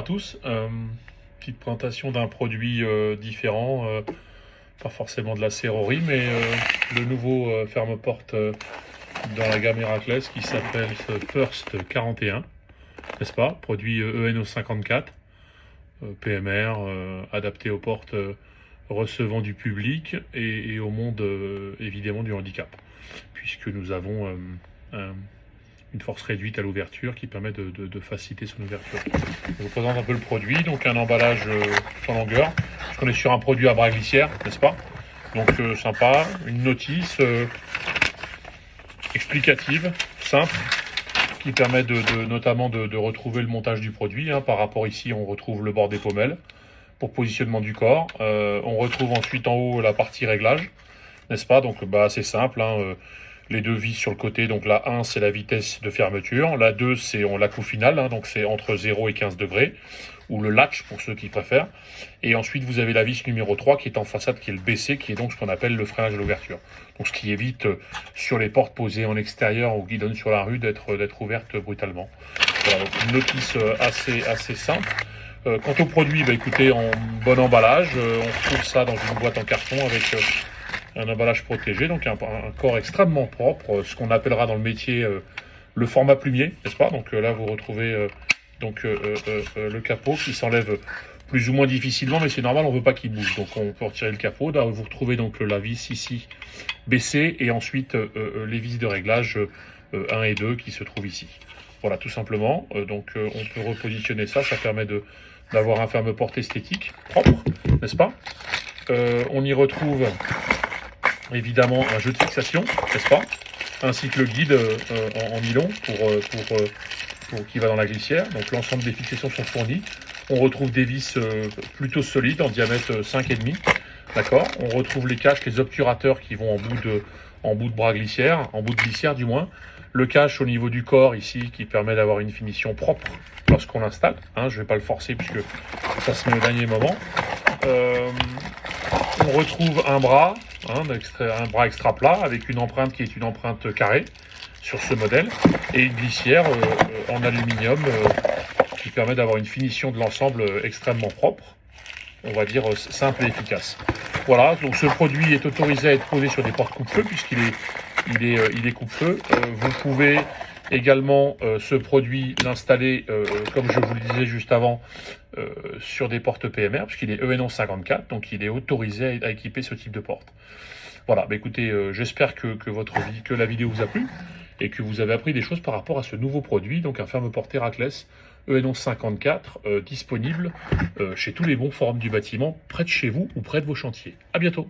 À tous, petite présentation d'un produit différent, pas forcément de la serrurerie, mais le nouveau ferme-porte dans la gamme Heracles qui s'appelle First 41, n'est-ce pas? Produit ENO 54, PMR, adapté aux portes recevant du public et au monde évidemment du handicap, puisque nous avons une force réduite à l'ouverture qui permet de faciliter son ouverture. Je vous présente un peu le produit, donc un emballage sans longueur, puisqu'on est sur un produit à bras glissière, n'est-ce pas? Donc sympa, une notice explicative, simple, qui permet notamment de retrouver le montage du produit. Par rapport ici, on retrouve le bord des pommelles pour positionnement du corps. On retrouve ensuite en haut la partie réglage, n'est-ce pas? Donc c'est simple, les deux vis sur le côté, donc la 1 c'est la vitesse de fermeture, la 2 c'est la coup final, donc c'est entre 0 et 15 degrés, ou le latch pour ceux qui préfèrent. Et ensuite vous avez la vis numéro 3 qui est en façade, qui est le BC, qui est donc ce qu'on appelle le freinage à l'ouverture. Donc ce qui évite sur les portes posées en extérieur ou qui donnent sur la rue d'être ouvertes brutalement. Voilà, donc une notice assez simple. Quant au produit, écoutez, en bon emballage, on retrouve ça dans une boîte en carton avec un emballage protégé, donc un corps extrêmement propre, ce qu'on appellera dans le métier le format plumier, n'est-ce pas? Donc là vous retrouvez le capot qui s'enlève plus ou moins difficilement, mais c'est normal, on ne veut pas qu'il bouge, donc on peut retirer le capot. Là vous retrouvez donc la vis ici baissée et ensuite les vis de réglage 1 et 2 qui se trouvent ici. Voilà, tout simplement. Donc on peut repositionner ça, ça permet d'avoir un ferme-porte esthétique, propre, n'est-ce pas? On y retrouve évidemment un jeu de fixation, n'est-ce pas? Ainsi que le guide en nylon pour qui va dans la glissière. Donc l'ensemble des fixations sont fournies. On retrouve des vis plutôt solides en diamètre 5,5. D'accord? On retrouve les caches, les obturateurs qui vont en bout de bras glissière, en bout de glissière du moins. Le cache au niveau du corps ici qui permet d'avoir une finition propre lorsqu'on l'installe. Je ne vais pas le forcer puisque ça se met au dernier moment. On retrouve un bras extra plat avec une empreinte qui est une empreinte carrée sur ce modèle et une glissière en aluminium qui permet d'avoir une finition de l'ensemble extrêmement propre, on va dire simple et efficace. Voilà, donc ce produit est autorisé à être posé sur des portes coupe-feu puisqu'il est coupe-feu. Vous pouvez également ce produit l'installer, comme je vous le disais juste avant, sur des portes PMR, puisqu'il est ENO 54, donc il est autorisé à équiper ce type de porte. Voilà, écoutez, j'espère que la vidéo vous a plu et que vous avez appris des choses par rapport à ce nouveau produit, donc un ferme-porte Heracles ENO 54, disponible chez tous les bons forums du bâtiment, près de chez vous ou près de vos chantiers. À bientôt.